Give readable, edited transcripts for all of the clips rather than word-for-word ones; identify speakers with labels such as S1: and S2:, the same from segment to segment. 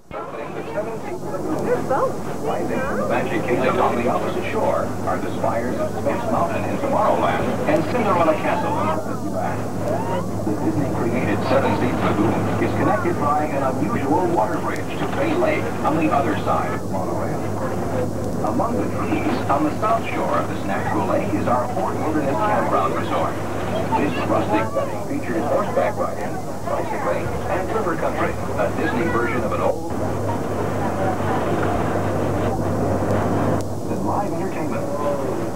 S1: Rising from the Magic Kingdom on the opposite shore are the spires of Space Mountain in Tomorrowland and Cinderella Castle in Disneyland. The Disney-created Seven Seas Lagoon is connected by an unusual water bridge to Bay Lake on the other side of the monorail. Among the trees on the south shore of this natural lake is our Fort Wilderness Campground Resort. This rustic setting features horseback riding, bicycling, and river country, a Disney version of an old live entertainment.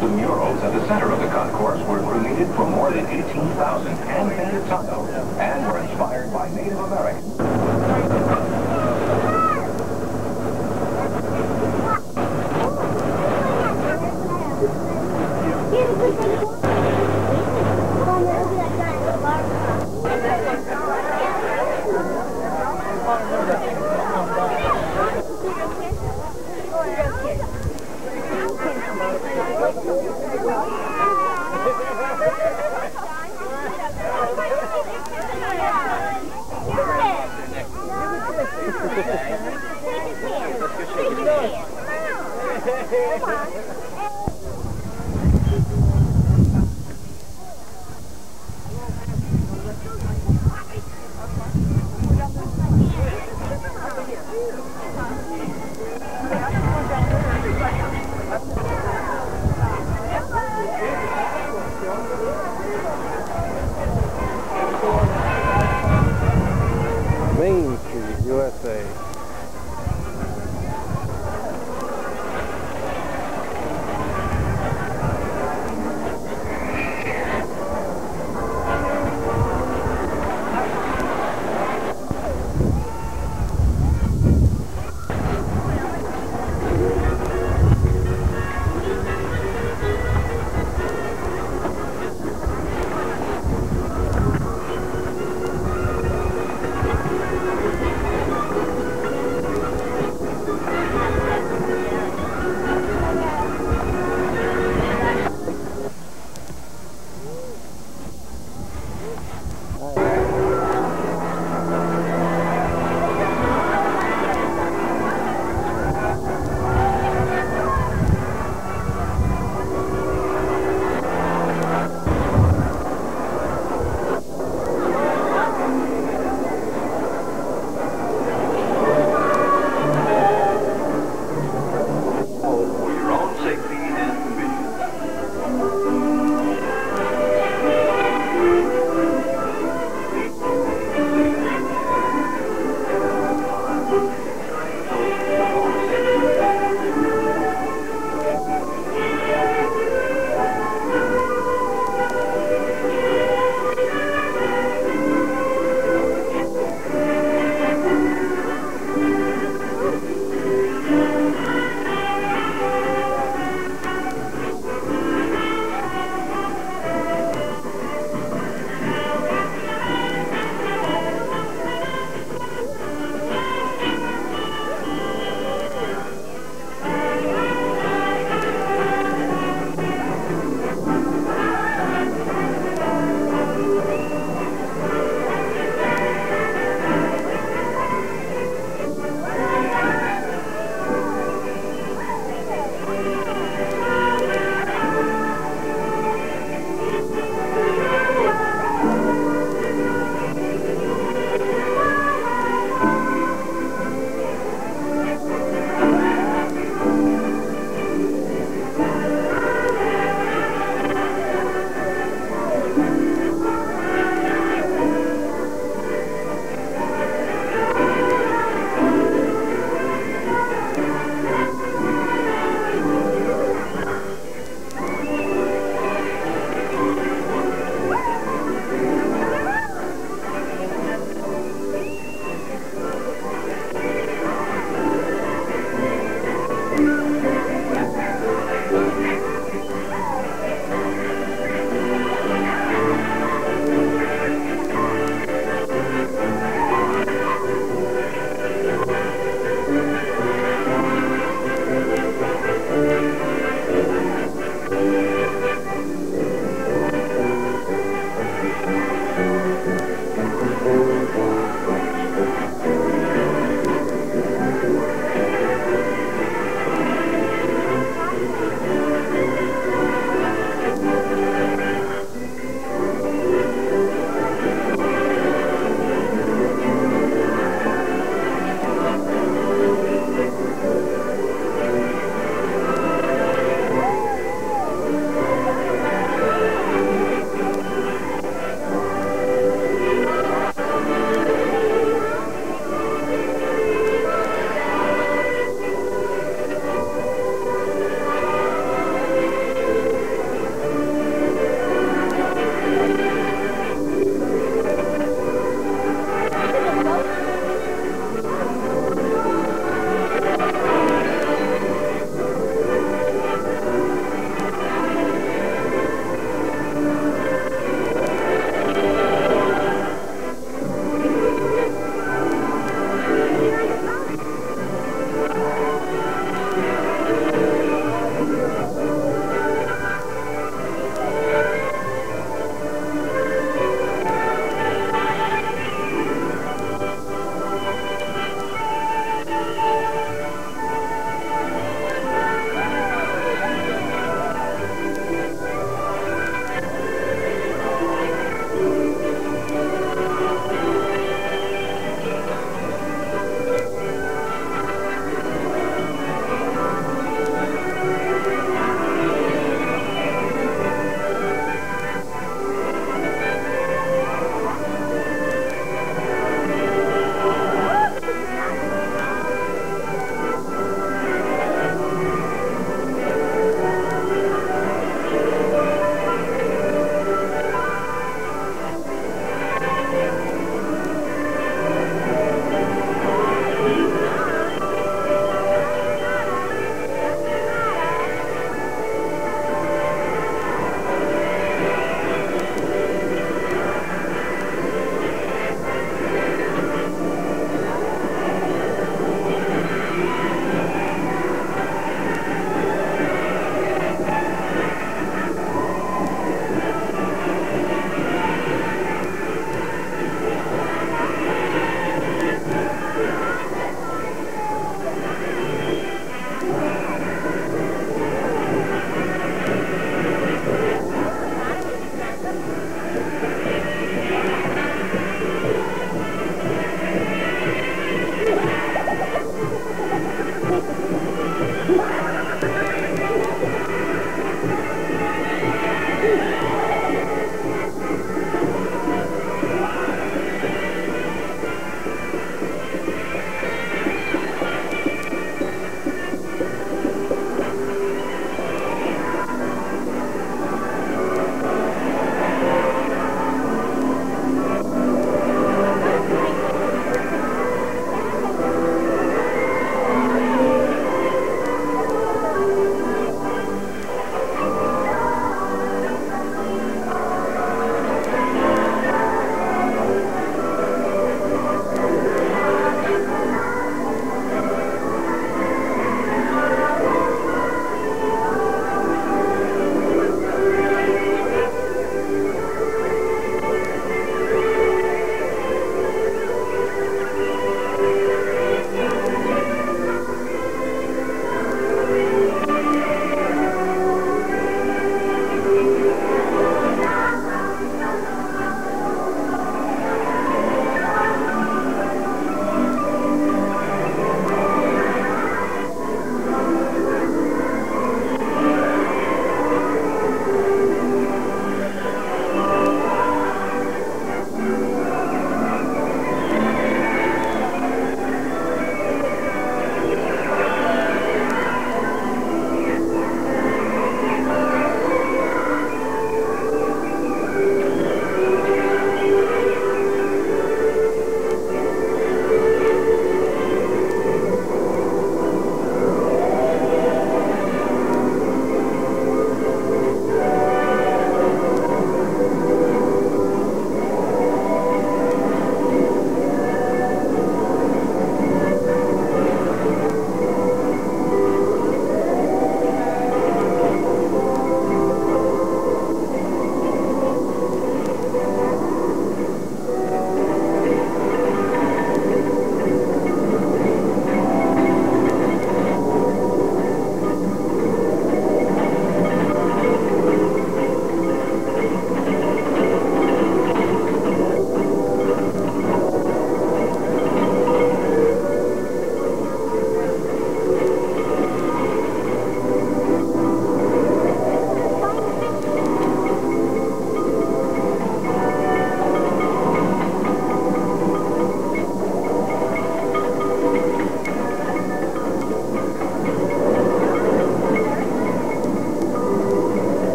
S1: The murals at the center of the concourse were created for more than 18,000 hand-painted tiles and were inspired by Native Americans.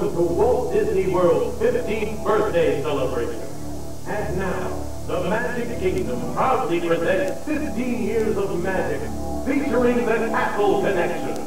S2: welcome to Walt Disney World's 15th birthday celebration. And now, the Magic Kingdom proudly presents 15 years of magic, featuring the Castle Connection.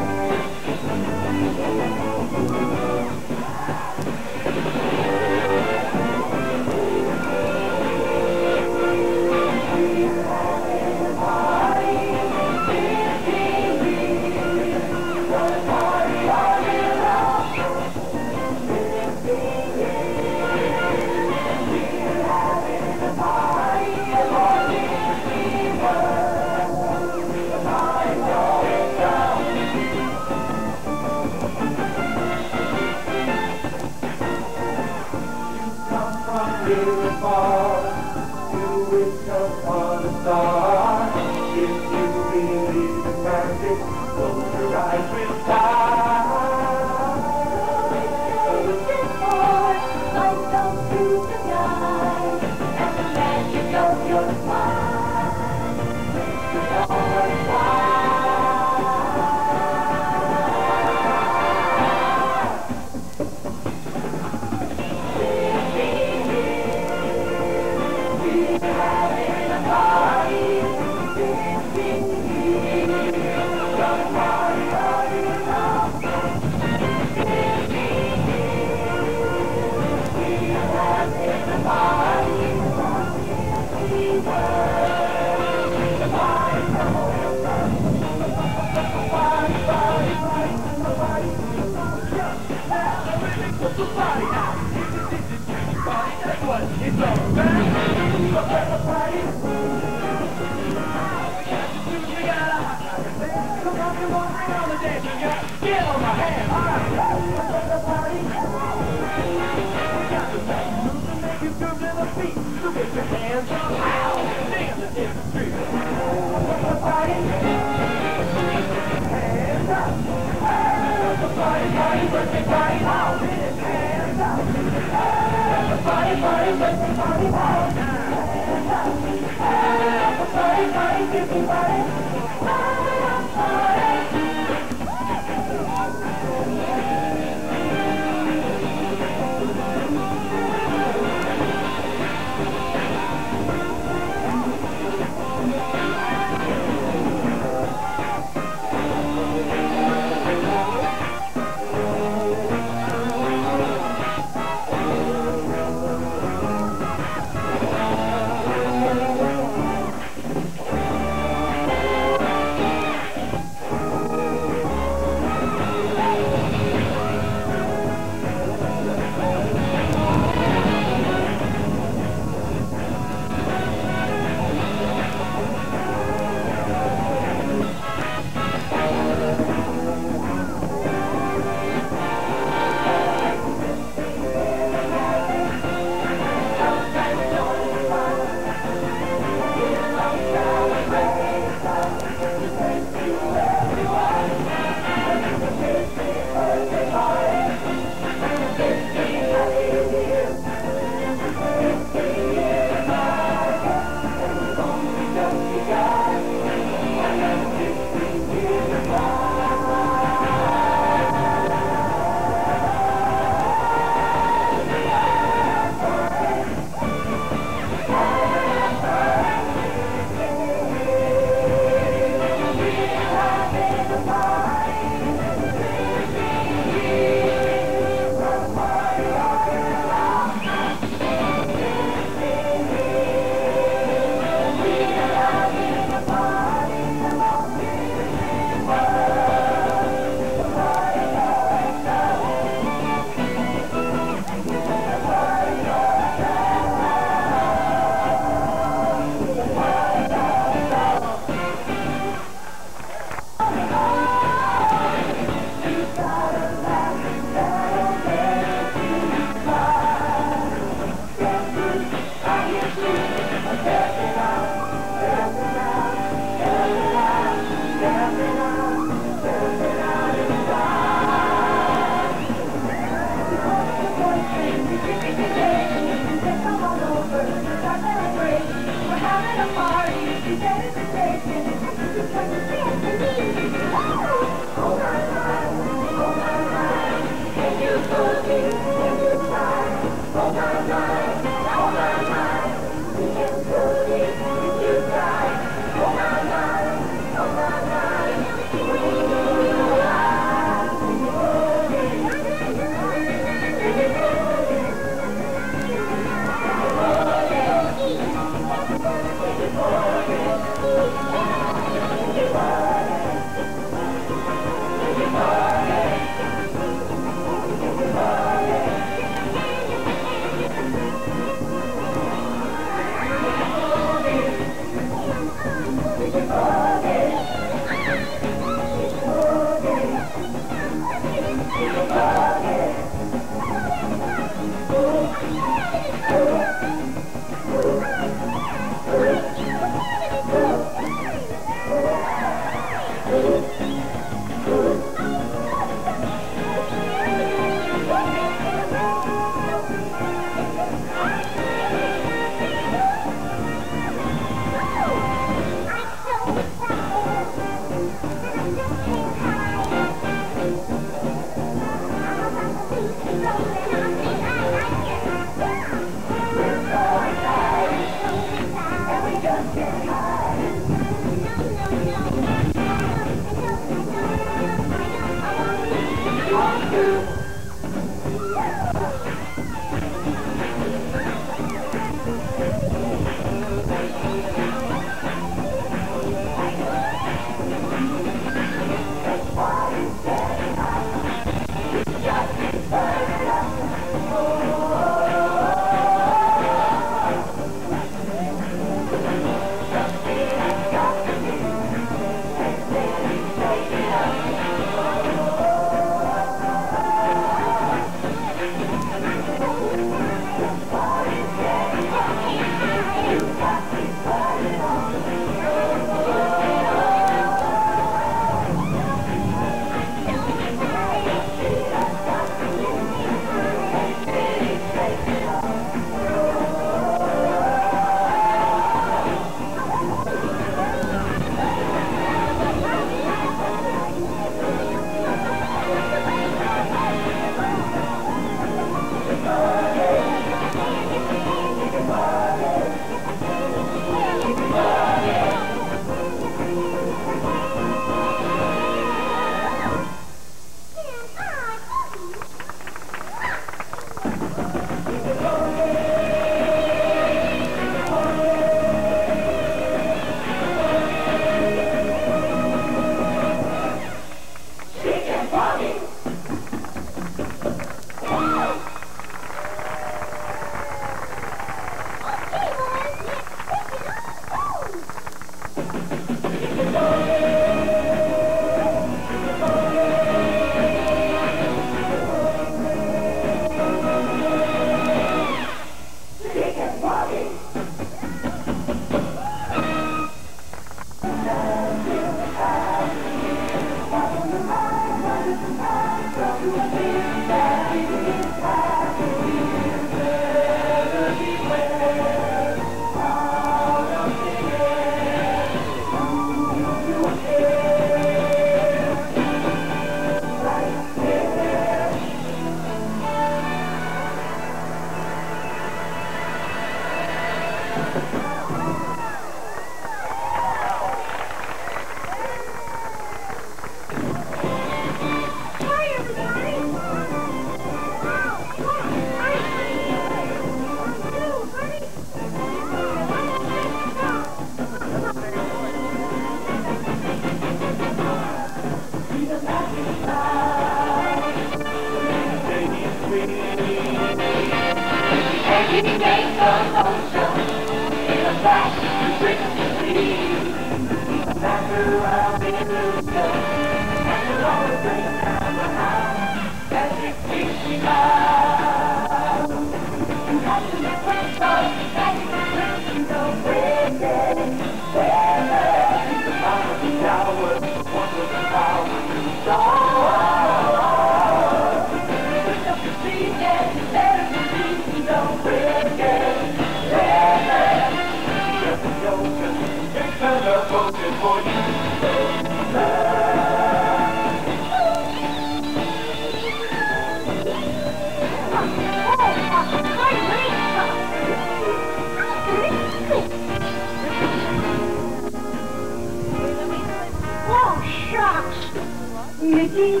S3: Mickey,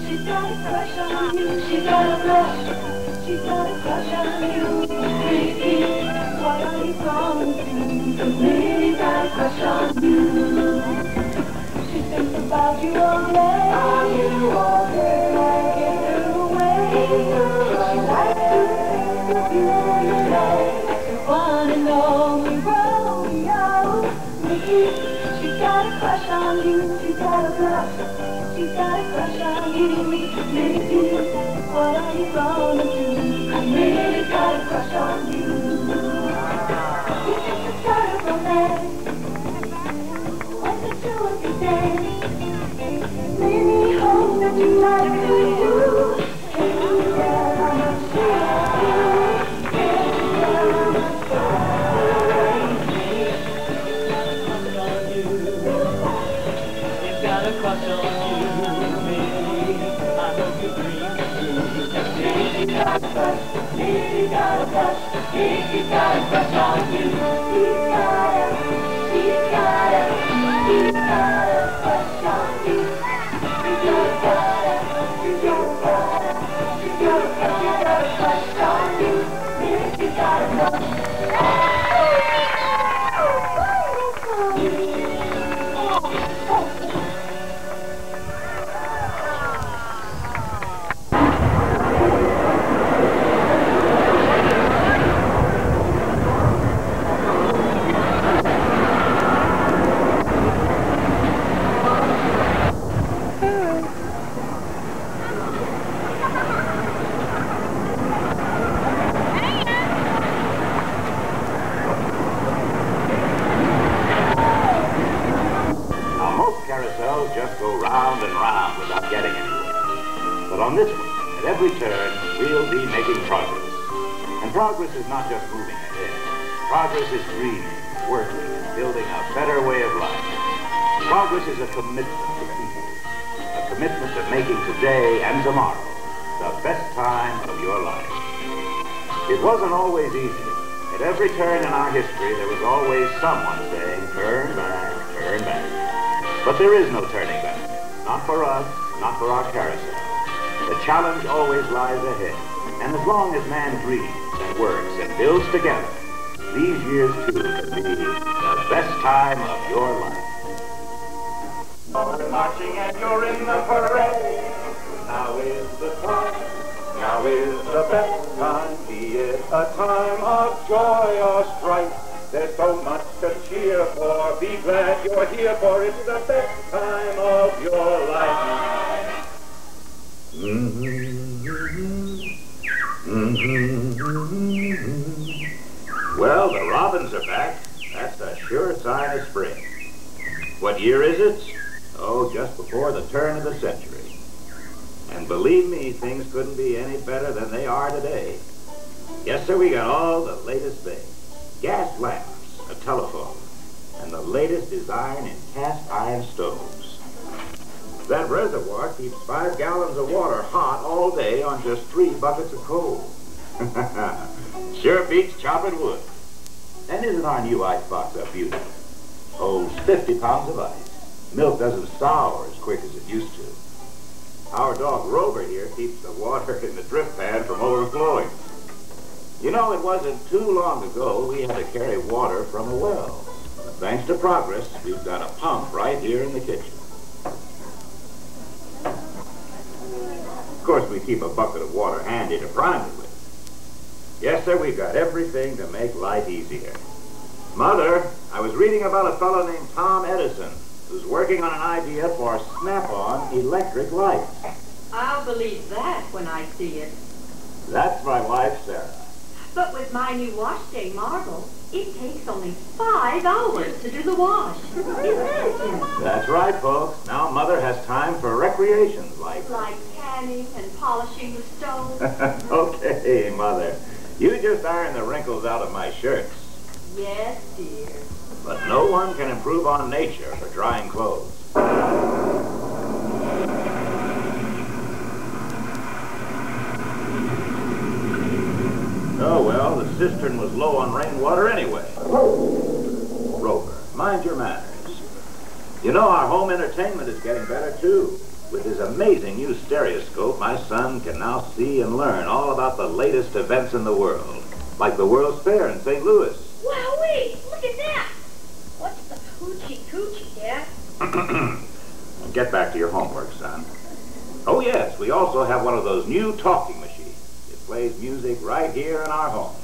S3: she's got a crush on you. She's got a blush. She's got a crush on you. Mickey, what are you going to do? Minnie's got a crush on you. She thinks about you all day. Can't get her away. She likes to think of you every day. Like the one and only Romeo. Mickey, she's got a crush on you. She's got a blush. She's got a crush on you, Mickey. What are you gonna do? I really got a crush on you. You just the start of romance. What's it to every day? Many hope that you like to do. Can you tell how much she loves you? Can you tell how much she loves you? She's got a crush on you. He's got a crush, he's got a crush on you. He's got a crush on you. He's got a
S4: But on this one, at every turn, we'll be making progress. And progress is not just moving ahead. Progress is dreaming, working, and building a better way of life. Progress is a commitment to people. A commitment to making today and tomorrow the best time of your life. It wasn't always easy. At every turn in our history, there was always someone saying, turn back, turn back. But there is no turning back. Not for us, not for our carousel. The challenge always lies ahead. And as long as man dreams and works and builds together, these years too can be the best time of your life.
S2: You're marching and you're in the parade. Now is the time. Now is the best time. Be it a time of joy or strife. There's so much to cheer for. Be glad you're here, for it's the best time of your life.
S4: Well, the robins are back. That's a sure sign of spring. What year is it? Oh, just before the turn of the century. And believe me, things couldn't be any better than they are today. Yes, sir, we got all the latest things. Gas lamps, a telephone, and the latest design in cast iron stoves. That reservoir keeps 5 gallons of water hot all day on just 3 buckets of coal. Sure beats chopping wood. And isn't our new icebox a beauty? Holds 50 pounds of ice. Milk doesn't sour as quick as it used to. Our dog Rover here keeps the water in the drip pan from overflowing. You know, it wasn't too long ago we had to carry water from a well. But thanks to progress, we've got a pump right here in the kitchen. Of course, we keep a bucket of water handy to prime it with. Yes, sir, we've got everything to make life easier. Mother, I was reading about a fellow named Tom Edison who's working on an idea for snap-on electric lights.
S5: I'll believe that when I see it.
S4: That's my wife, Sarah.
S5: But with my new wash day marble, it takes only 5 hours to do the wash. Isn't it, Jim?
S4: That's right, folks. Now Mother has time for recreations like
S5: canning and polishing the stove.
S4: Okay, Mother. You just iron the wrinkles out of my shirts.
S5: Yes, dear.
S4: But no one can improve on nature for drying clothes. Oh, well, the cistern was low on rainwater anyway. Rover, mind your manners. You know, our home entertainment is getting better, too. With his amazing new stereoscope, my son can now see and learn all about the latest events in the world, like the World's Fair in St. Louis.
S6: Wowee! Look at that! What's the hoochie-coochie, Dad?
S4: Get back to your homework, son. Oh, yes, we also have one of those new talking machines. It plays music right here in our home.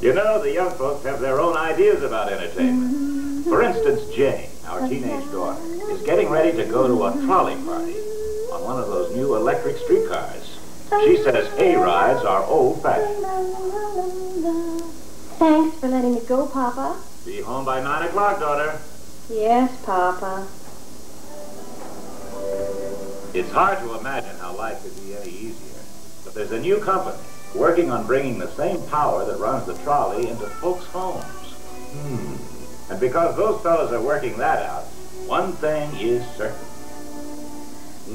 S4: You know, the young folks have their own ideas about entertainment. For instance, Jane, our teenage daughter, is getting ready to go to a trolley party on one of those new electric streetcars. She says hay-rides are old-fashioned.
S3: Thanks for letting me go, Papa.
S4: Be home by 9 o'clock, daughter.
S3: Yes, Papa.
S4: It's hard to imagine how life could be any easier. But there's a new company working on bringing the same power that runs the trolley into folks' homes. And because those fellows are working that out, one thing is certain.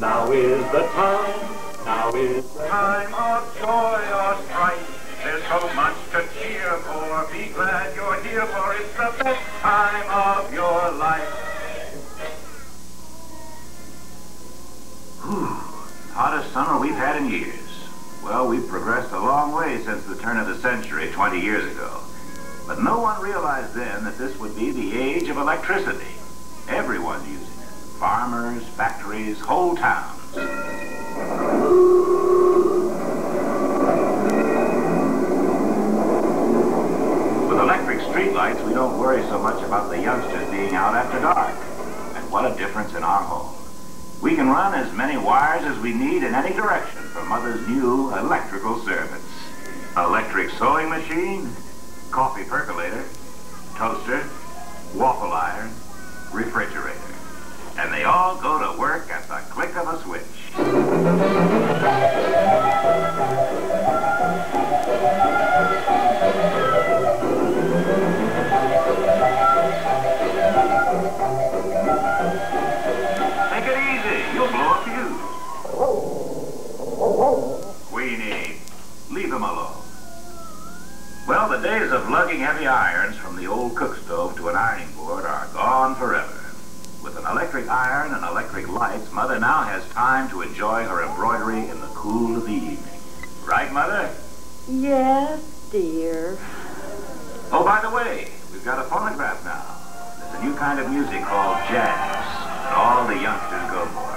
S2: Now is the time. Now is the time of joy or strife. There's so much to cheer for. Be glad you're here, for it's the best time of your life.
S1: Hottest summer we've had in years. Well, we've progressed a long way since the turn of the century, 20 years ago. But no one realized then that this would be the age of electricity. Everyone's using it. Farmers, factories, whole towns. With electric streetlights, we don't worry so much about the youngsters being out after dark. And what a difference in our home.
S4: We can run as many wires as we need in any direction for Mother's new electrical service. Electric sewing machine, coffee percolator, toaster, waffle iron, refrigerator. And they all go to work at the click of a switch. Take it easy. You'll blow a fuse. Queenie, leave him alone. Well, the days of lugging heavy irons from the old cook stove to an ironing board are gone forever. With an electric iron and electric lights, Mother now has time to enjoy her embroidery in the cool of the evening. Right, Mother?
S5: Yes, dear.
S4: Oh, by the way, we've got a phonograph now. There's a new kind of music called jazz that all the youngsters go for.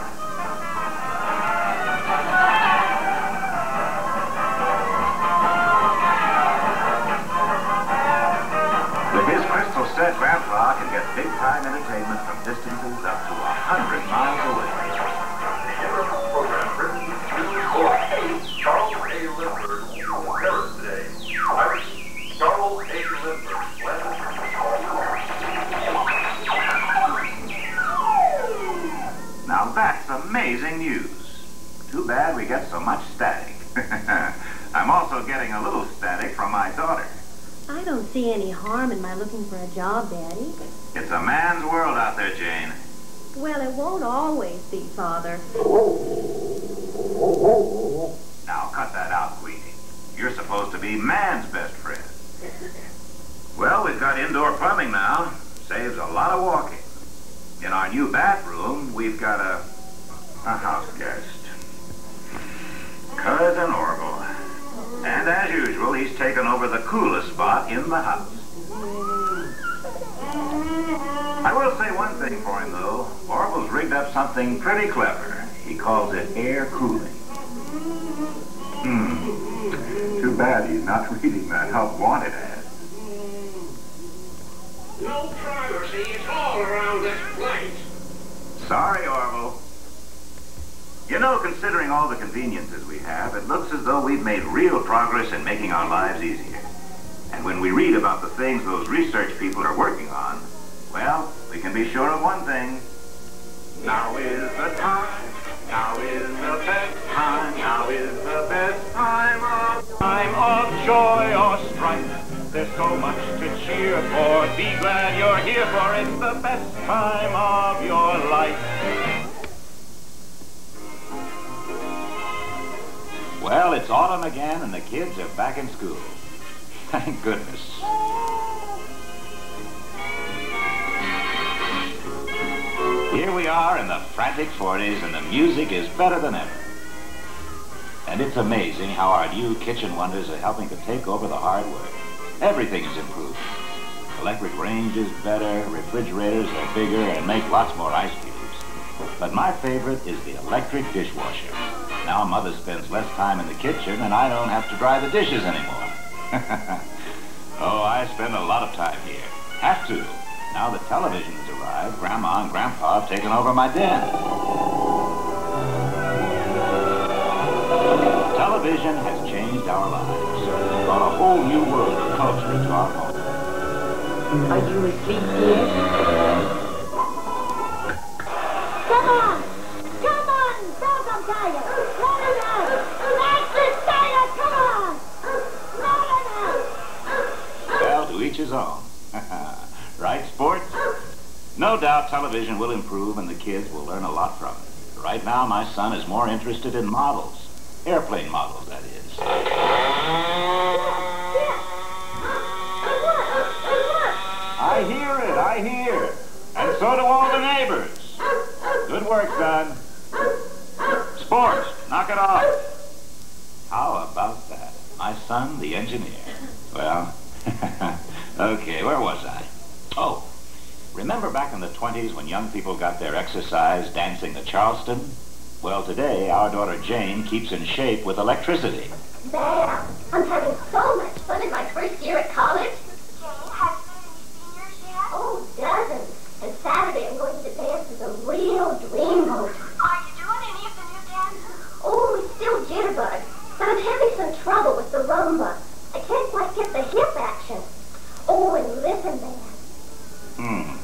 S4: With his crystal set, Grandpa can get big-time entertainment from distances up to 100 miles away.
S2: Program written to Charles A. Lindbergh, Paris today. Irish Charles A. Lindbergh,
S4: Now that's amazing news. Too bad we get so much static. I'm also getting a little static from my daughter.
S5: I don't see any harm in my looking for a job, Daddy.
S4: It's a man's world out there, Jane.
S5: Well, it won't always be, Father.
S4: Now cut that out, Queenie. You're supposed to be man's best friend. Well, we've got indoor plumbing now. Saves a lot of walking. In our new bathroom, we've got a house guest. Cousin Orville. And as usual, he's taken over the coolest spot in the house. I will say one thing for him, though. Orville's rigged up something pretty clever. He calls it air cooling. Too bad he's not reading that help wanted ad.
S2: No privacy at all around this place.
S4: Sorry, Orville. You know, considering all the conveniences we have, it looks as though we've made real progress in making our lives easier. And when we read about the things those research people are working on, well, we can be sure of one thing. Now is the time. Now is the best time. Now is the best time of joy or strife. There's so much to cheer for. Be glad you're here, for it's the best time of your life. Well, it's autumn again, and the kids are back in school. Thank goodness. Here we are in the frantic 40s, and the music is better than ever. And it's amazing how our new kitchen wonders are helping to take over the hard work. Everything is improving. Electric range is better, refrigerators are bigger, and make lots more ice cubes. But my favorite is the electric dishwasher. Now Mother spends less time in the kitchen, and I don't have to dry the dishes anymore. Oh, I spend a lot of time here. Have to. Now the television has arrived, Grandma and Grandpa have taken over my den. Television has changed our lives. It's brought a whole new world of culture into our home.
S5: Are you asleep, dear?
S6: Come on! Come on! Don't I'm tired! Let him out! That's the tired! Come on! Let him out!
S4: Well, to each his own. Right, sports? No doubt television will improve and the kids will learn a lot from it. Right now, my son is more interested in models. Airplane models, that is. I hear. And so do all the neighbors. Good work, son. Sports, knock it off. How about that? My son, the engineer. Well, okay, where was I? Oh, remember back in the 20s when young people got their exercise dancing the Charleston? Well, today, our daughter Jane keeps in shape with electricity.
S6: There! I'm having so much fun in my first year at college.
S3: Jane, have you met any seniors yet?
S6: Oh, dozens. And Saturday I'm going to dance with a real dreamboat.
S3: Are
S6: rumba. I can't quite get the hip action. Oh, and listen, man.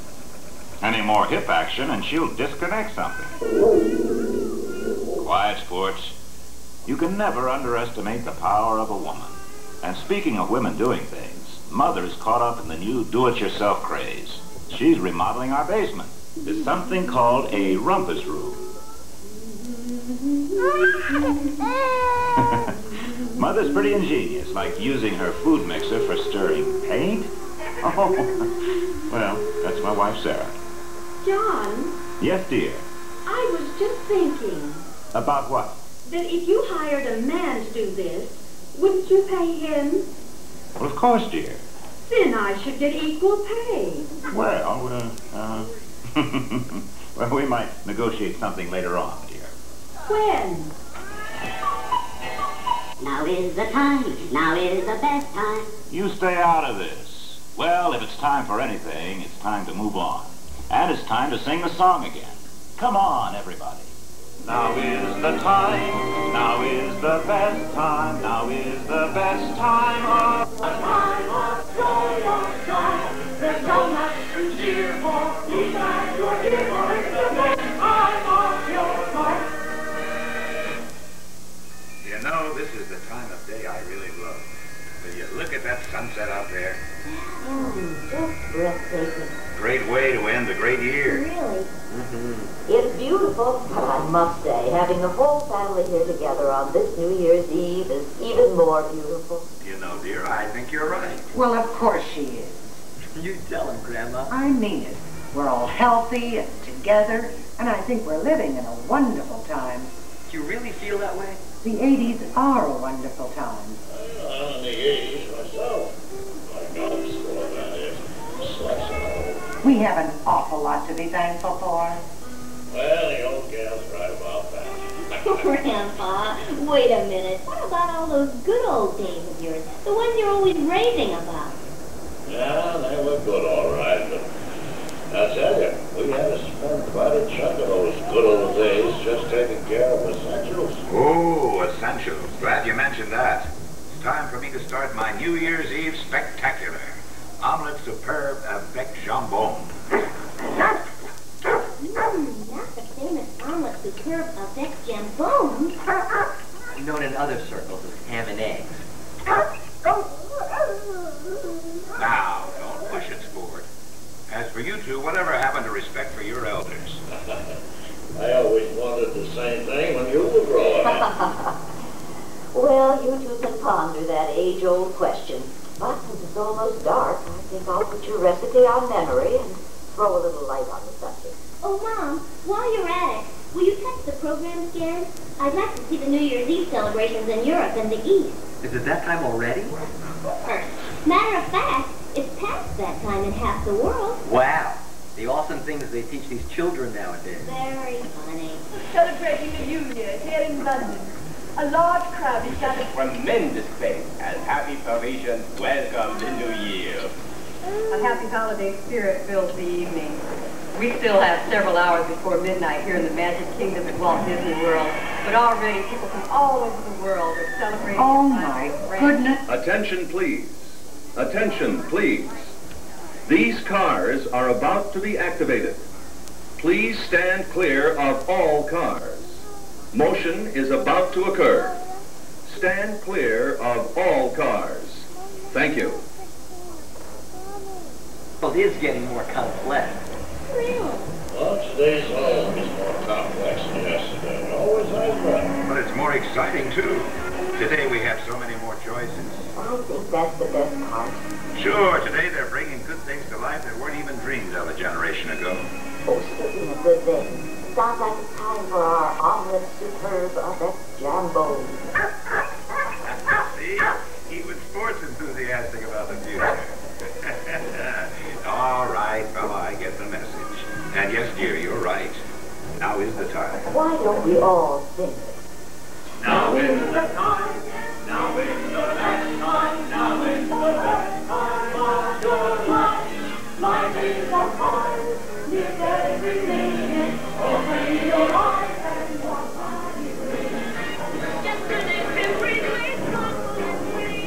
S4: Any more hip action and she'll disconnect something. Quiet, sports. You can never underestimate the power of a woman. And speaking of women doing things, Mother's caught up in the new do-it-yourself craze. She's remodeling our basement. There's something called a rumpus room. Mother's pretty ingenious, like using her food mixer for stirring paint. Oh, well, that's my wife, Sarah.
S5: John?
S4: Yes, dear.
S5: I was just thinking.
S4: About what?
S5: That if you hired a man to do this, wouldn't you pay him?
S4: Well, of course, dear.
S5: Then I should get equal pay.
S4: Well, well, we might negotiate something later on, dear.
S5: When?
S7: Now is the time, now is the best time.
S4: You stay out of this. Well, if it's time for anything, it's time to move on. And it's time to sing the song again. Come on, everybody. Now is the time, now is the best time, now is the best time of
S3: A time of joy, there's so much to cheer for. Each time you're here for it's the best time of your life.
S1: You know, this is the time of day I really love. Will you look at that sunset out there?
S7: Just breathtaking.
S1: Great way to end a great year.
S7: Really? It's beautiful, but I must say, having the whole family here together on this New Year's Eve is even more beautiful.
S1: You know, dear, I think you're right.
S8: Well, of course she is.
S9: You tell him, Grandma.
S8: I mean it. We're all healthy and together, and I think we're living in a wonderful time.
S9: Do you really feel that way?
S8: The 80s are a wonderful time.
S10: I'm in the 80s myself. My mom's full of that is slush and all.
S8: We have an awful lot to be thankful for.
S10: Well, the old gal's right about that.
S6: Grandpa, wait a minute. What about all those good old days of yours? The ones you're always raving about?
S10: Yeah, they were good, all right, but I tell you, we had to spend quite a chunk of those good old days just taking care of essentials.
S1: Oh, essentials. Glad you mentioned that. It's time for me to start my New Year's Eve spectacular. Omelette superbe avec jambon.
S6: Not the famous omelet superbe avec jambon.
S9: Known in other circles as ham and eggs.
S1: Now, don't push it, sport. As for you two, whatever happened to respect for your elders?
S10: I always wanted the same thing when you were growing up.
S7: Well, you two can ponder that age-old question. But since it's almost dark, I think I'll put your recipe on memory and throw a little light on the subject.
S6: Oh, Mom, while you're at it, will you touch the program again? I'd like to see the New Year's Eve celebrations in Europe and the East.
S9: Is it that time already?
S6: Matter of fact, it's past that time in half the world.
S9: Wow. The awesome things they teach these children nowadays.
S6: Very funny.
S11: Celebrating the New Year here in London. A large crowd is gathered.
S12: Tremendous faith and happy Parisians welcome the New Year.
S11: A happy holiday spirit fills the evening. We still have several hours before midnight here in the Magic Kingdom at Walt Disney World, but already people from all over the world are celebrating.
S8: Oh my goodness.
S2: Attention, please. Attention, please. These cars are about to be activated. Please stand clear of all cars. Motion is about to occur. Stand clear of all cars. Thank you.
S9: Well, it is getting more complex.
S6: Really?
S10: Well, today's always more complex than yesterday. It always has been.
S1: But it's more exciting, too. Today we have so many more choices.
S7: I think that's the best part.
S1: Sure, today they're bringing good things to life that weren't even dreamed of a generation ago.
S7: Oh, speaking of good things, sounds like it's time for our omelette superbe avec jambon.
S1: See? Even sports enthusiastic about the future. All right, fella, I get the message. And yes, dear, you're right. Now is the time.
S7: Why don't we all sing it?
S3: Now is the time, now is the best time, now is the best time of your life. Life is a time, live every minute, open your eyes and walk on the green. Yesterday memories may crumble and fade,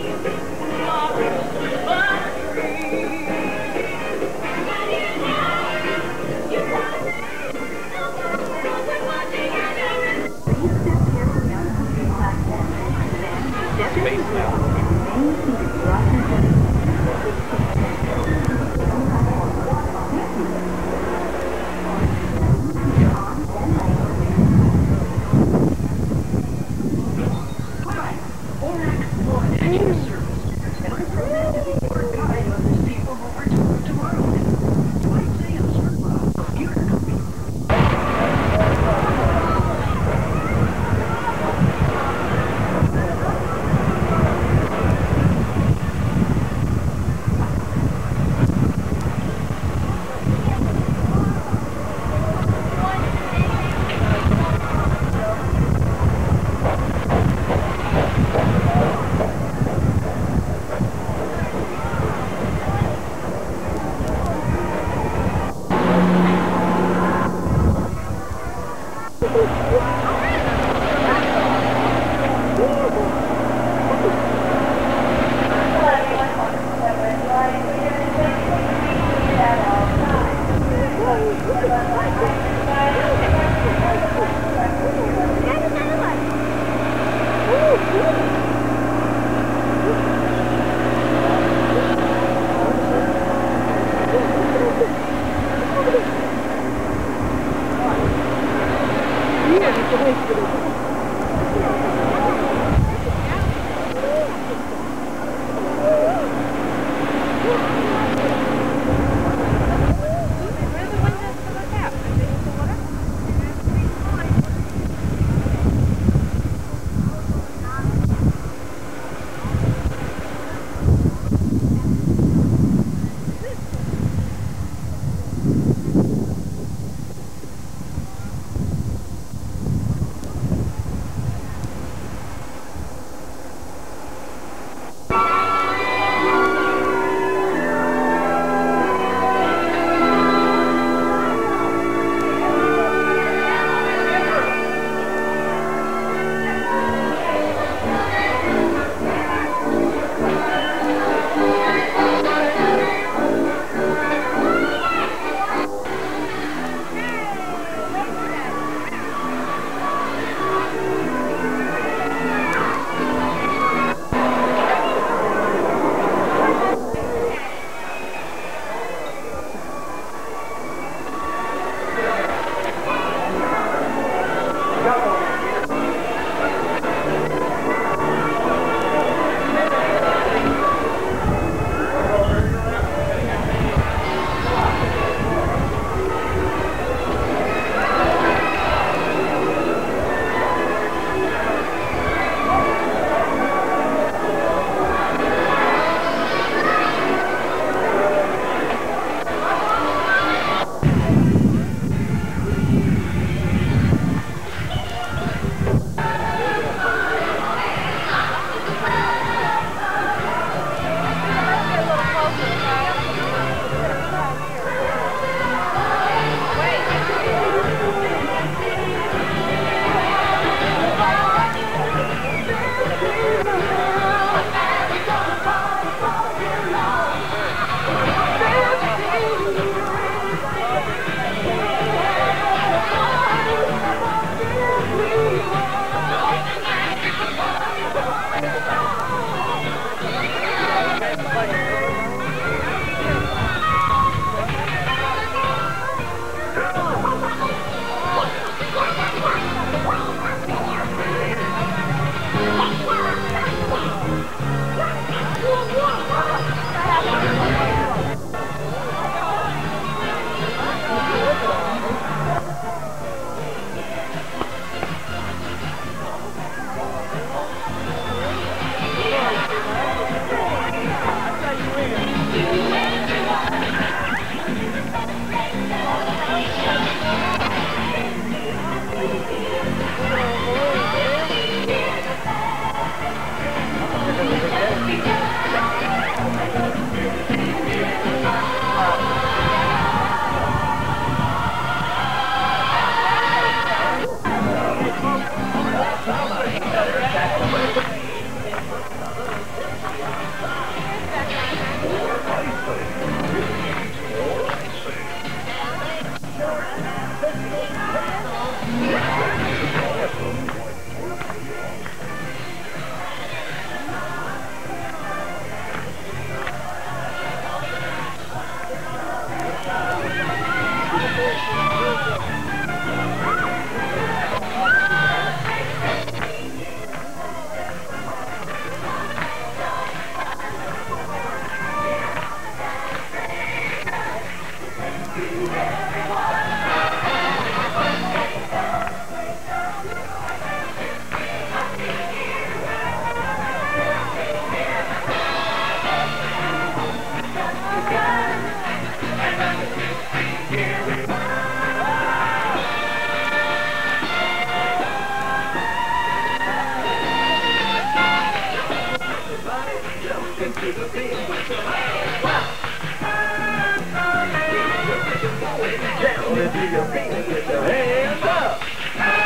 S2: Hands up!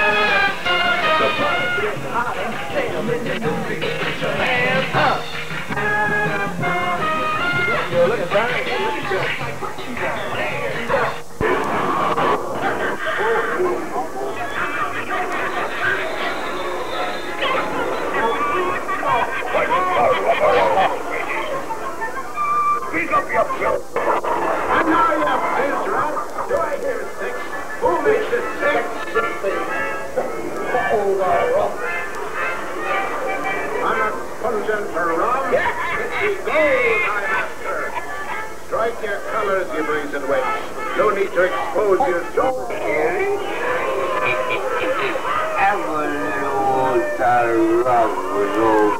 S10: Unpungent rum. It's the gold, my master. Strike your colors, you brazen wench. No need to expose your jaw.
S13: Have a little rum with old.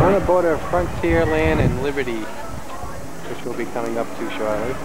S14: On the border of Frontierland and Liberty, which we'll be coming up to shortly.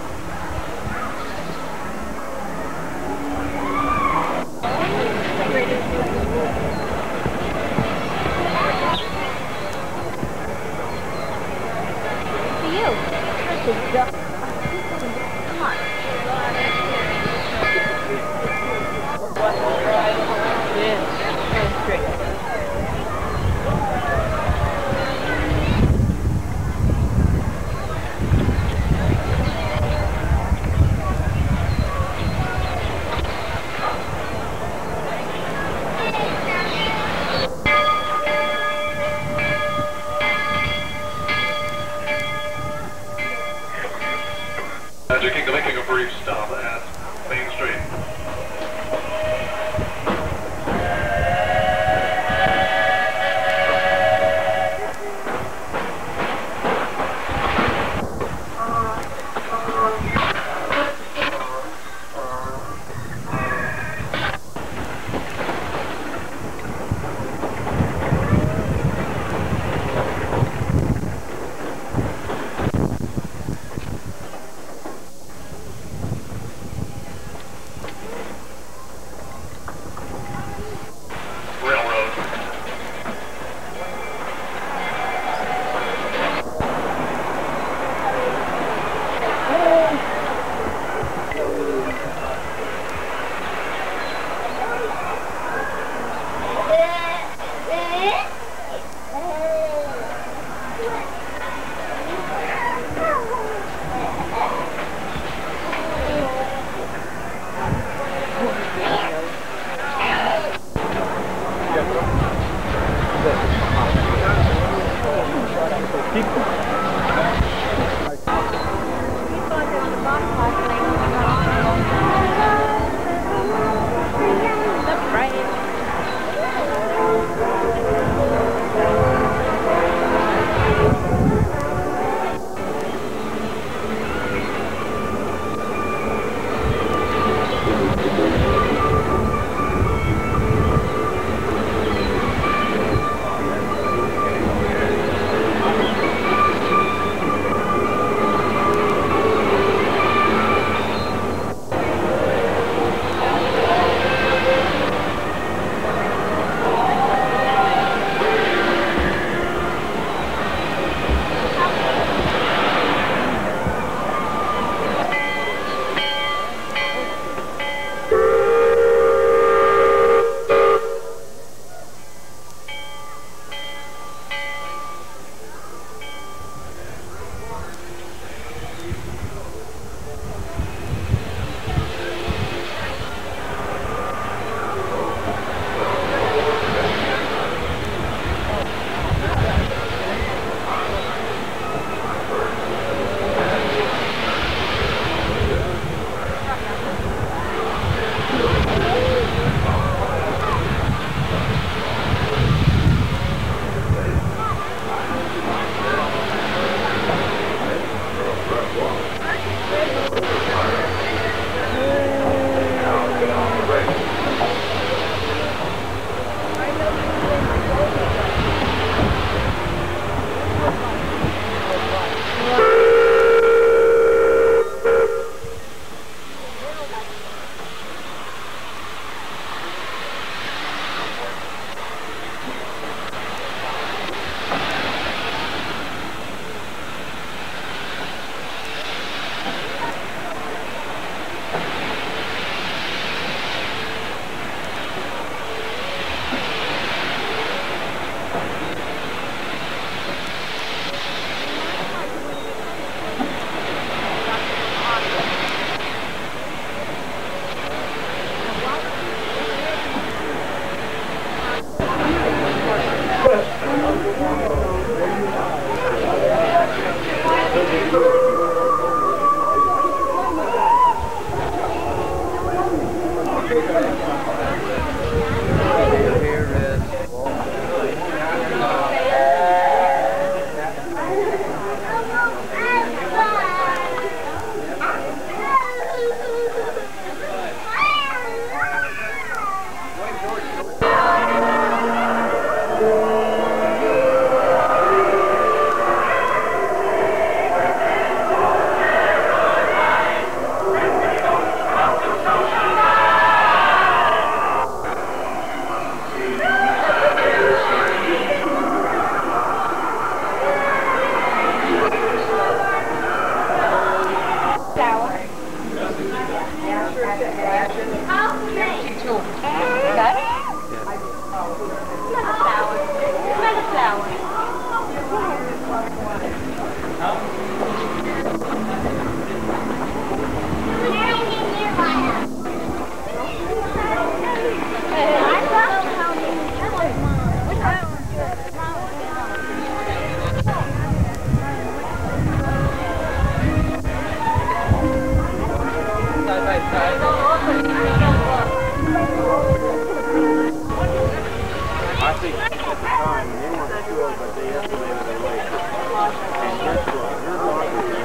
S11: traditional cut. Another flower.
S14: I think at the time they weren't sure, but they estimated their weight. And guess what? Her daughter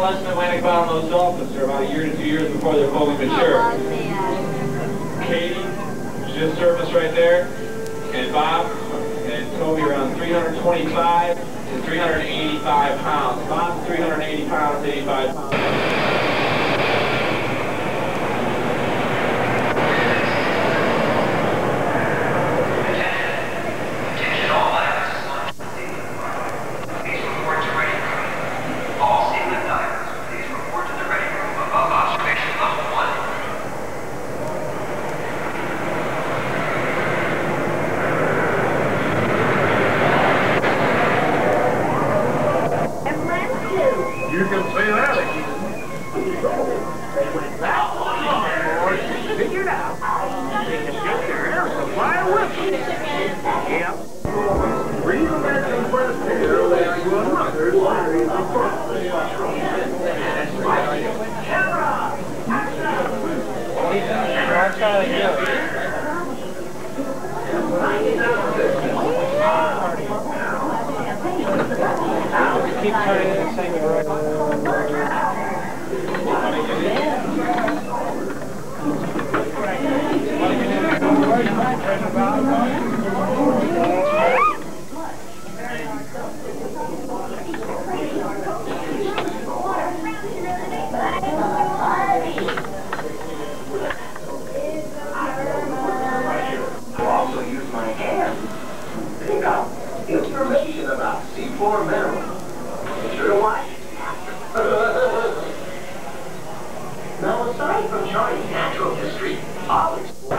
S15: adolescent Atlantic bottlenose dolphins. They're about a year to 2 years before they're fully mature. Katie, who's just surfaced right there, and Bob and Toby around 325 to 385 pounds. Bob's 380 pounds, 85 pounds.
S2: You can say that again. Figured out. They can get their air supply with them. Yep. 3 American breast here to another series of birthdays. Camera!
S14: I'll try to go. Keep turning and singing right
S1: Also use my hands. Pick up information about C4 minerals. Sure what? Now, aside from charting natural history, I'll explore.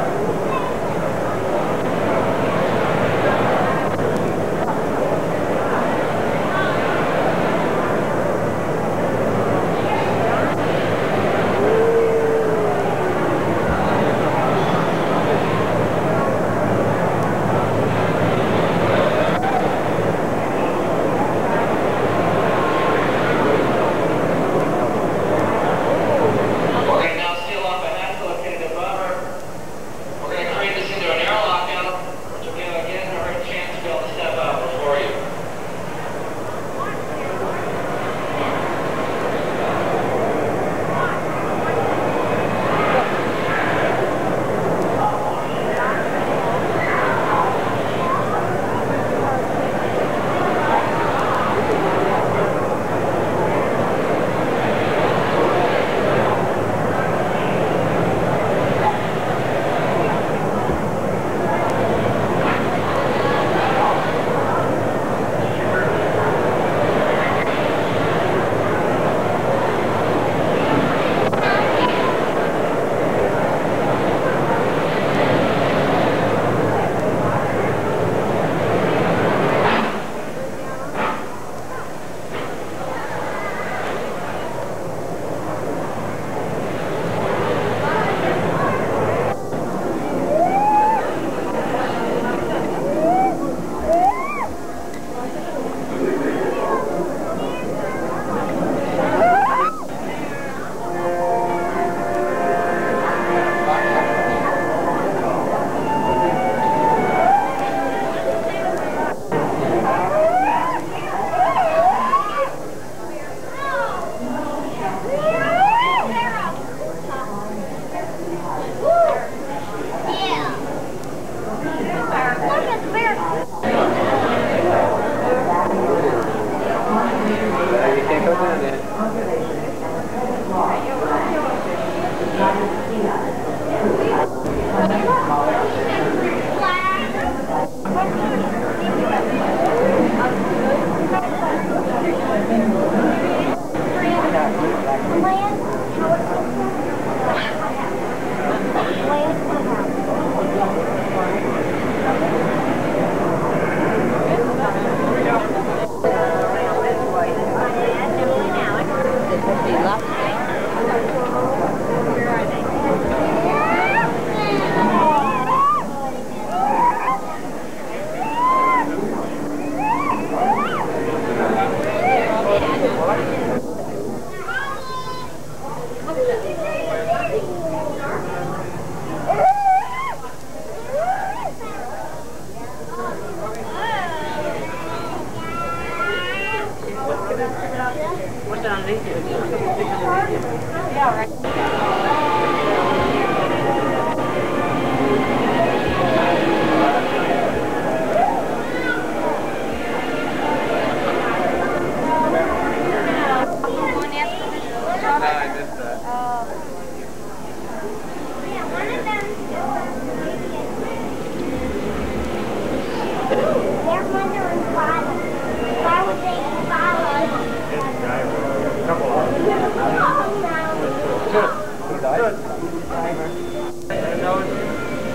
S8: What's underneath it?
S6: Yeah, right.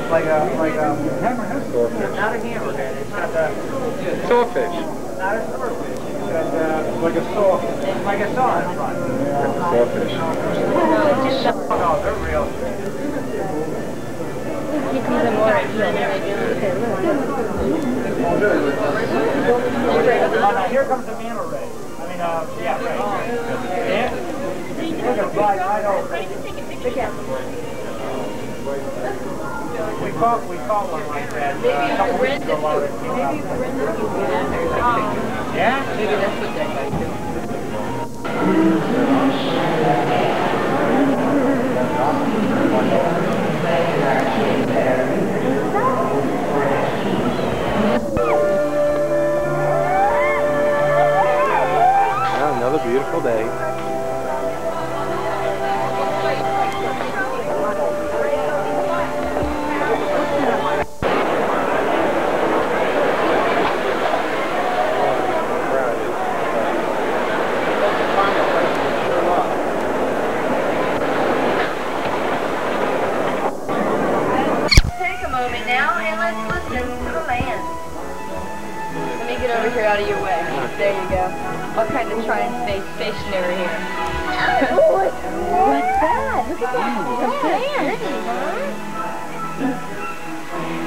S14: Like a hammerhead. Not a hammerhead. It's got the sawfish. Not a swordfish. It's got like a saw in front. Yeah, sawfish. No, they're real. Oh, now here comes the manta ray. I mean, yeah, right. Yeah. Look at it fly right over. We caught one like that a couple weeks ago while it came out. Yeah? Maybe that's what that guy did. Another beautiful day.
S16: Out of your way. There you go. I'll kind of try and stay stationary here.
S6: What's that? Look at that.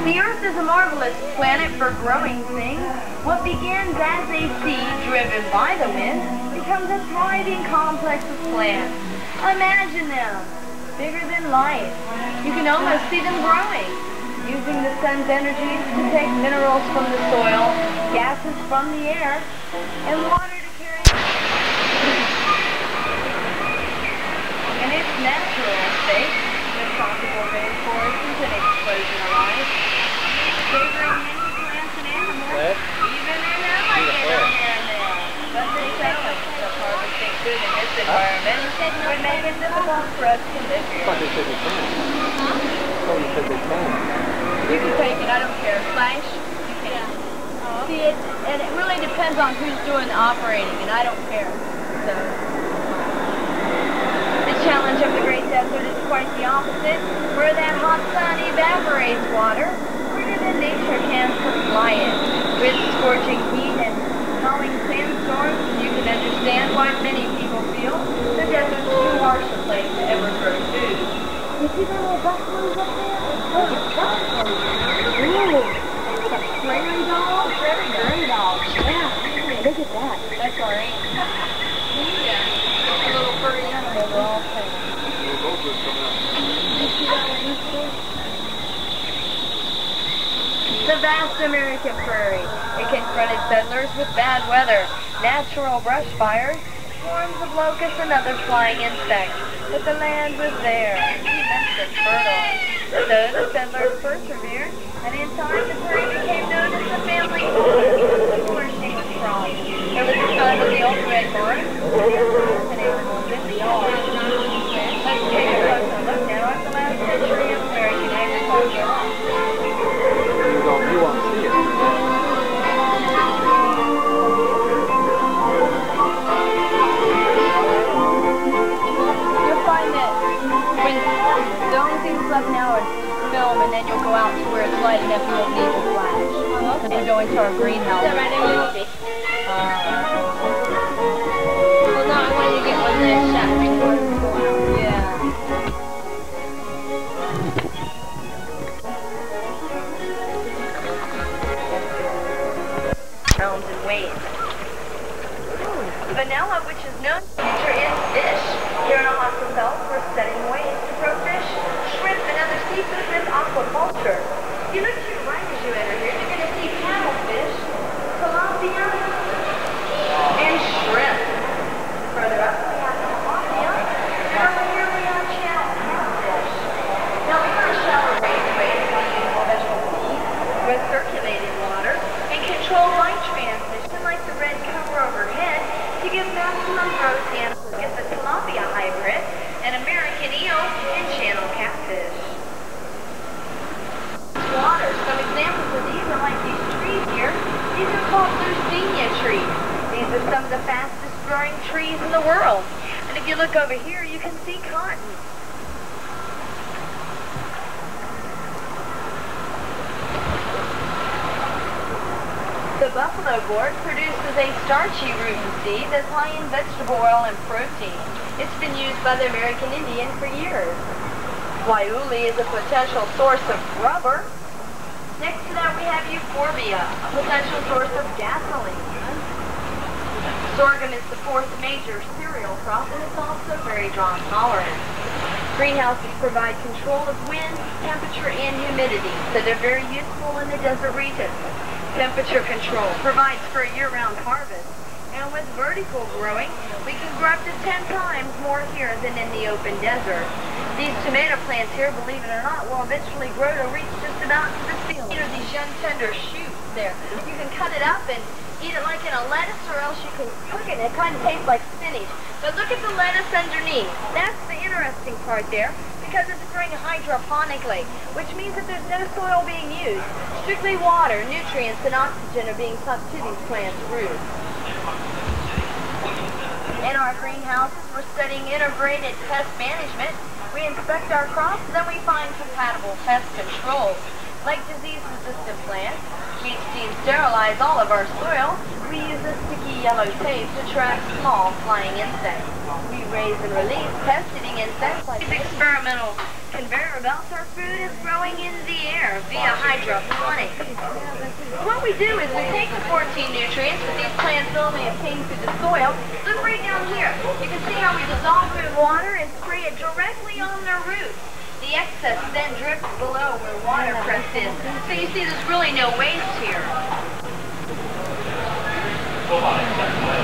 S16: The Earth is a marvelous planet for growing things. What begins as a seed driven by the wind becomes a thriving complex of plants. Imagine them. Bigger than light. You can almost see them growing. Using the sun's energies to take minerals from the soil, gases from the air, and water to carry in its natural state. The tropical rainforest is an explosion of life, favoring many plants and animals, even an alligator here and there. But the challenge of harvesting food in this environment would make it difficult for us to live here.
S14: I thought they said they can. Oh, you said they can.
S16: You can take it, I don't care. Flash, you can. See, and it really depends on who's doing the operating, and I don't care. So, the challenge of the Great Desert is quite the opposite. Where that hot sun evaporates water, quicker than nature can supply it. With scorching heat and howling sandstorms, you can understand why many people feel the desert's too harsh a place to ever grow food.
S6: You see that little buffaloes up there? Oh, it's buffaloes. Ooh. It's a prairie dog? Prairie dog. Yeah. Look at that.
S16: That's our aim. Yeah. A little furry animal we're all playing. The vast American prairie. It confronted settlers with bad weather, natural brush fires, swarms of locusts and other flying insects. But the land was there, immensely fertile. So the settlers persevered, and in time the prairie became known as the family flourishing with crops. There was the time of the old red horse, and animals in the yard. Let's take a closer look now at the last century of American agriculture.
S14: You won't see it.
S16: The only thing that's left now is film, and then you'll go out to where it's light enough you won't need the flash. Because we go into our greenhouse.
S6: Is that right in Lucy? Well, no, I wanted to get one last shot before we go out.
S16: Yeah. Pounds and weight. Vanilla, which is known to feature in fish. Here in a hospital, we're studying ways to grow fish, shrimp, and other seafood with aquaculture. You look to your right as you enter here, you're going to see paddlefish, tilapia, and shrimp. Further up, we have the trees. These are some of the fastest growing trees in the world. And if you look over here, you can see cotton. The buffalo gourd produces a starchy root and seed that's high in vegetable oil and protein. It's been used by the American Indian for years. Waiuli is a potential source of rubber. Next to that we have euphorbia, a potential source of gasoline. Sorghum is the fourth major cereal crop and it's also very drought tolerant. Greenhouses provide control of wind, temperature, and humidity, so they're very useful in the desert regions. Temperature control provides for a year-round harvest. And with vertical growing, we can grow up to 10 times more here than in the open desert. These tomato plants here, believe it or not, will eventually grow to reach just about to the ceiling. These are these young tender shoots there. You can cut it up and eat it like in a lettuce, or else you can cook it and it kind of tastes like spinach. But look at the lettuce underneath. That's the interesting part there, because it's growing hydroponically, which means that there's no soil being used. Strictly water, nutrients, and oxygen are being pumped to these plants' roots. In our greenhouses, we're studying integrated pest management. We inspect our crops, then we find compatible pest control. Like disease-resistant plants, we sterilize all of our soil. We use a sticky yellow tape to trap small flying insects. We raise and release pest-eating insects like these experimental conveyor belts. Our food is growing in the air via hydroponics. What we do is we take the 14 nutrients that these plants only obtain through the soil. Look right down here. You can see how we dissolve it in water and spray it directly on their roots. The excess then drips below where watercress is. So you see there's really no waste here.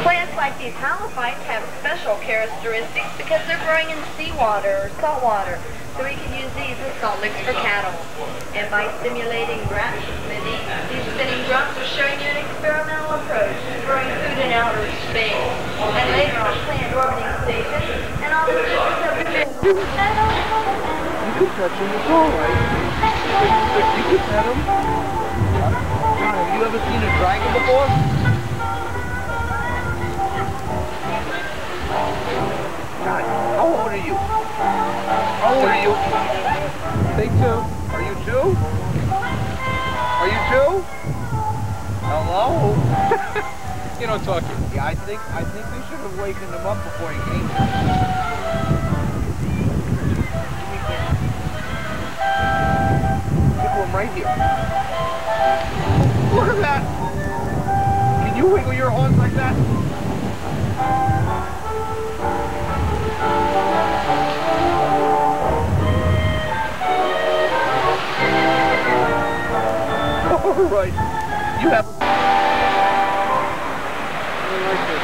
S16: Plants like these halophytes have special characteristics because they're growing in seawater or salt water. So we can use these as salt licks for cattle. And by stimulating gravity, these spinning drums are showing you an experimental approach to growing food in outer space. And later on planned orbiting stations, and all the sisters have been...
S14: You can touch him, it's all right. You can pet him. Have you ever seen a dragon before? God, how old are you? How old are you? Say 2. Are you 2? Are you 2? Hello? You don't talk. Yeah, I think they should have wakened him up before he came here. Right here. Look at that! Can you wiggle your horns like that? All right. You have... I like this.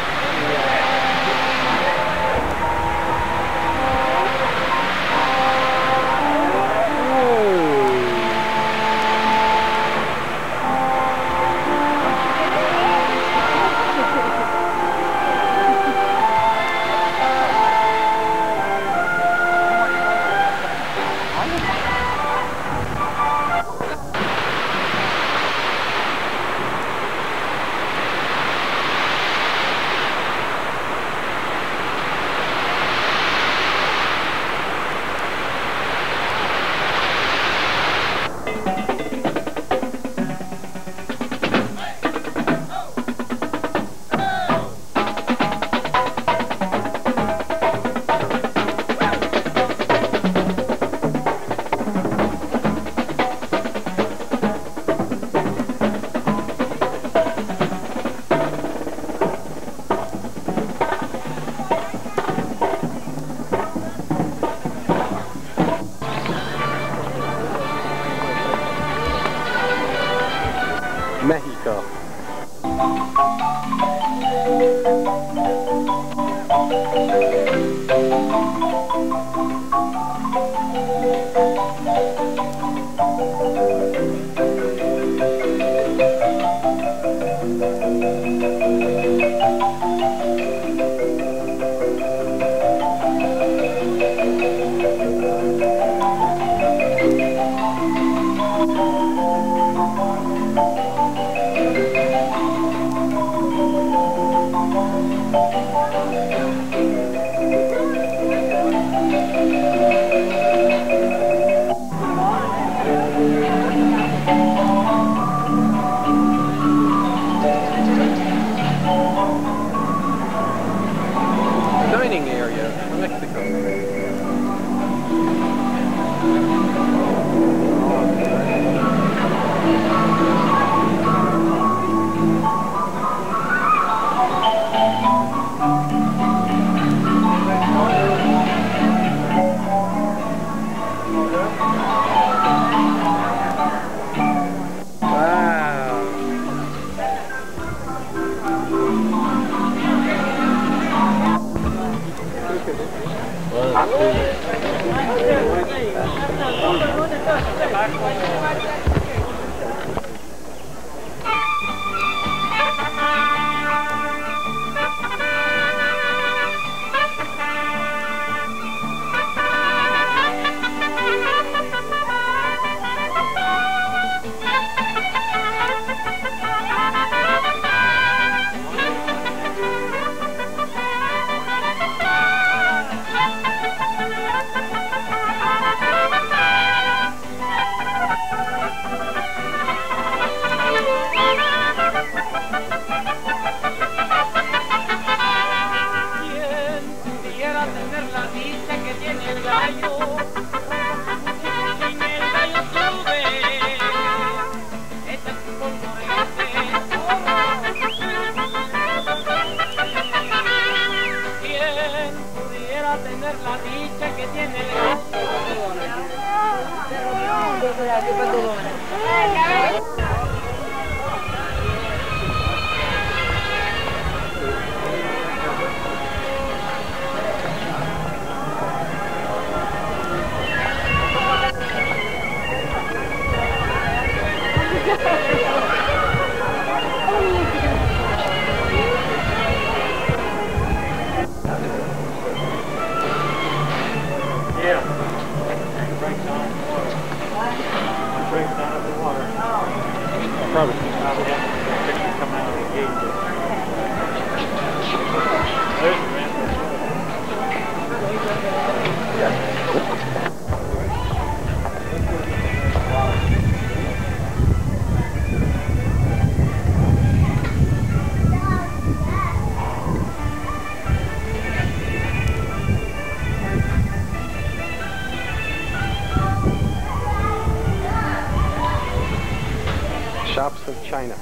S17: Shops of China.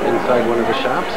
S17: Inside one of the shops.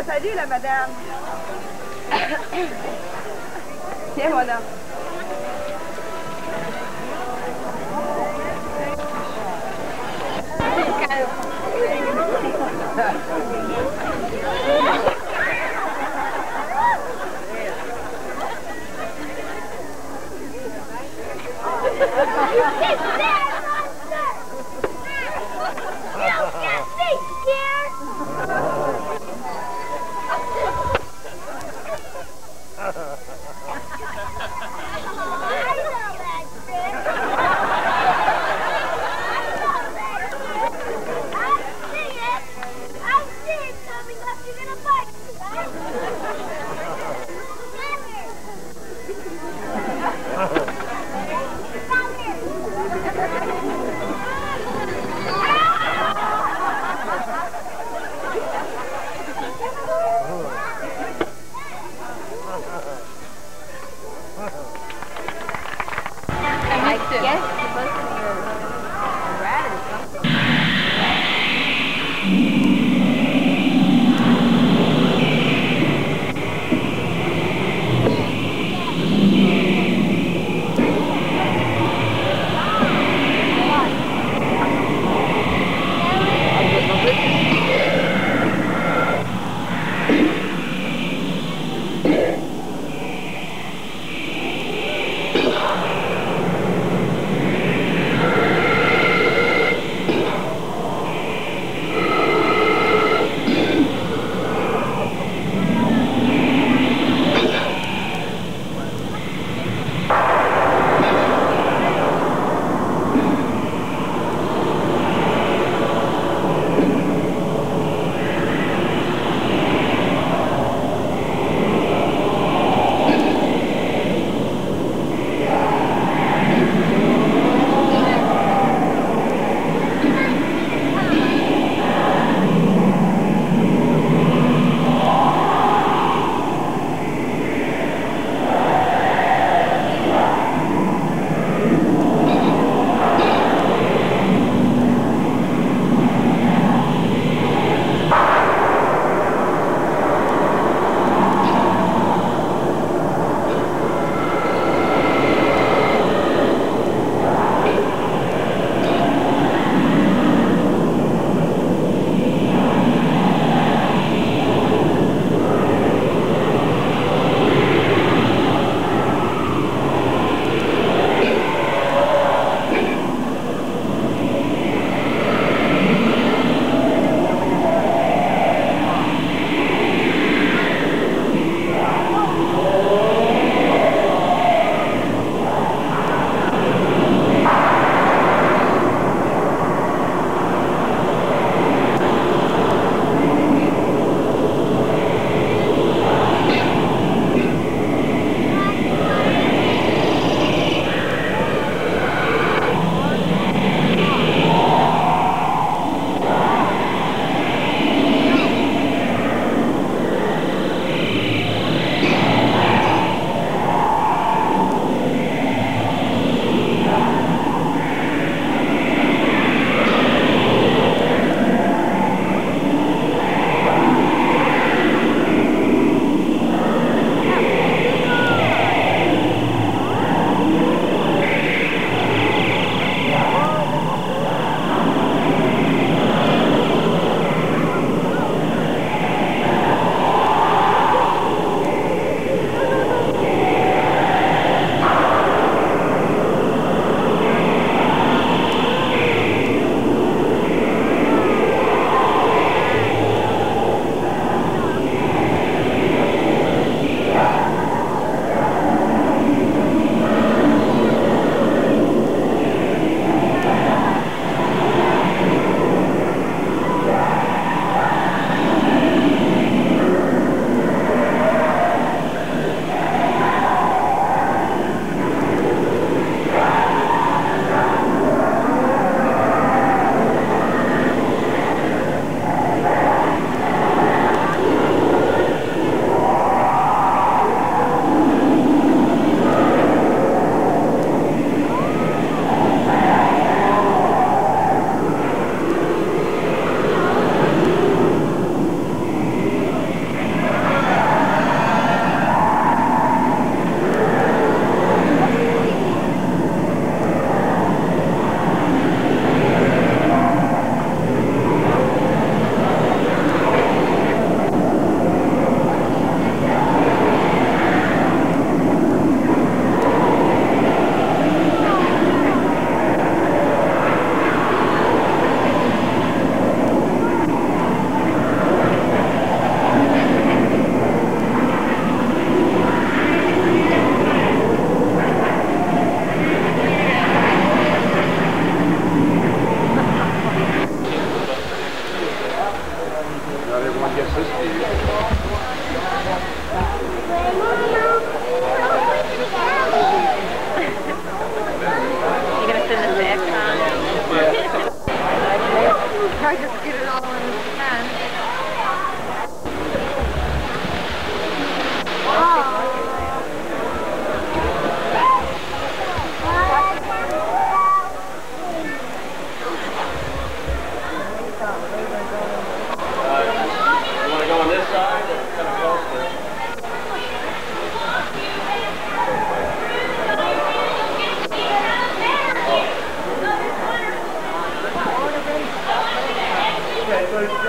S18: salut la madame. Tiens, mon homme.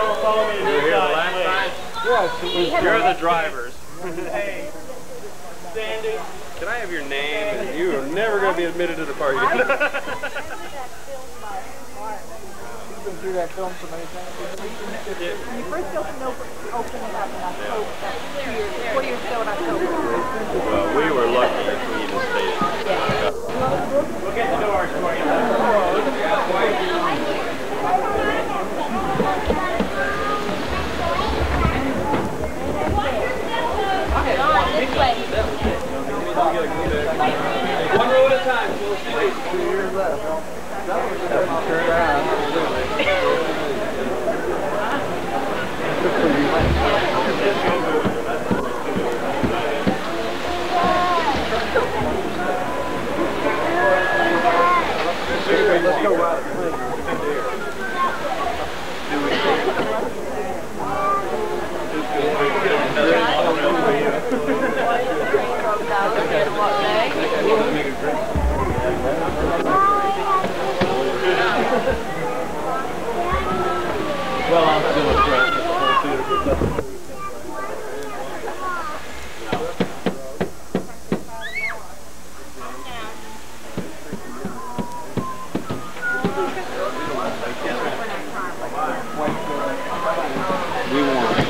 S2: all follow me to
S15: You were
S2: this
S15: here the
S2: side,
S15: last
S2: please.
S15: time? You're the drivers.
S2: Hey, Sandy.
S15: Can I have your name? You are never going to be admitted to the party.
S18: You've been through that film so many times. When you first opened it up in October, 2 years, 4 years ago in October.
S15: Well, we were lucky if we even stayed.
S2: We'll get the doors for you.
S18: This way.
S15: One row at a time, Phil. 2
S18: years left.
S17: Turn around. Let's go out.
S15: Well, I'm still impressed with the whole theater.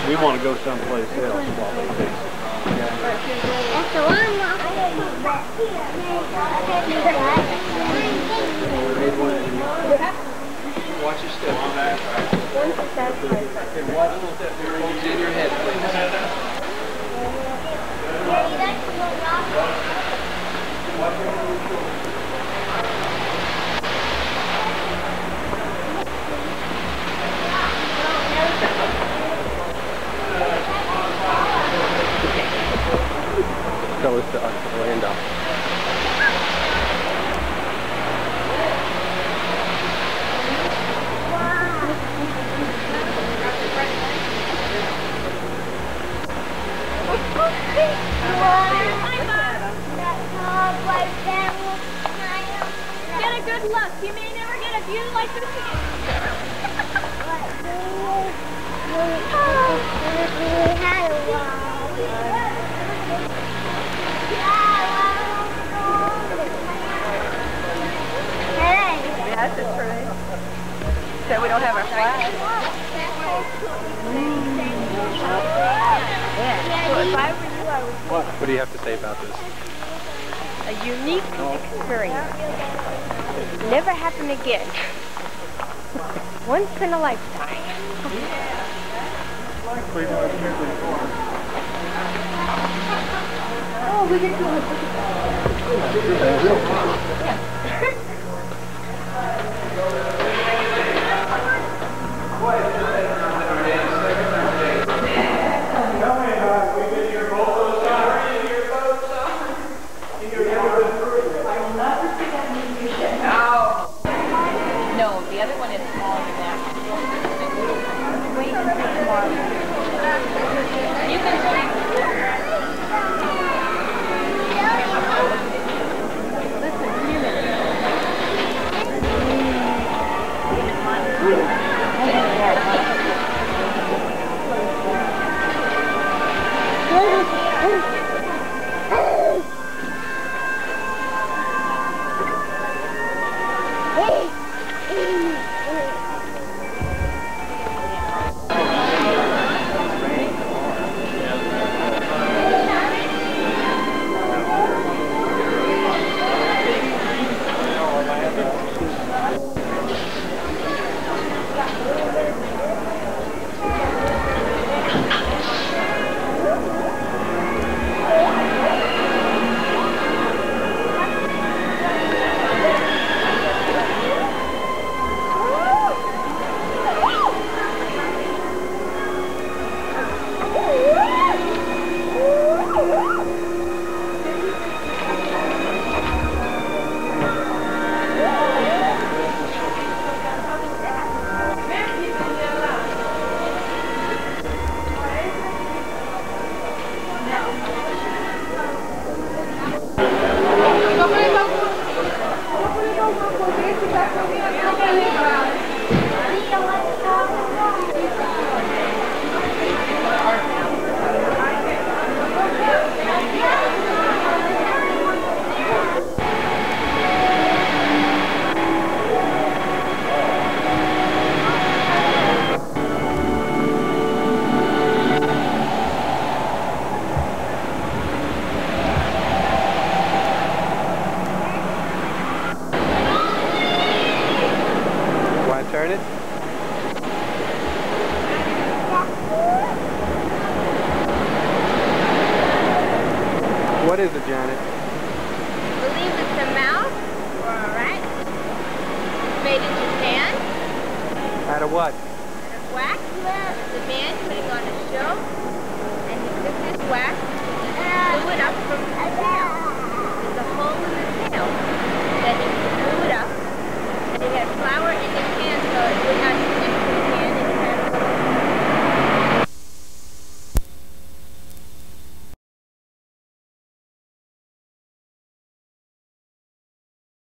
S15: We want to go someplace else while we fix it.
S6: That's the one.
S17: Watch your step on that. Okay, watch your step. Hold in your head, please. That was the Orlando.
S6: Get a good look. You may never get a view like this again.
S18: That's the truth. So we don't have our flag. Yeah. So if I were you, I would.
S17: What do you have to say about this?
S18: A unique experience. Never happen again. Once in a lifetime. Oh, we get to
S11: No, the other one is smaller than that.
S18: wait until tomorrow.
S11: You can sleep.
S18: Listen, here a minute.
S14: What is it, Janet?
S19: I believe it's a mouse or a rat. It's made in Japan.
S14: Out of what?
S19: Out of wax. The man who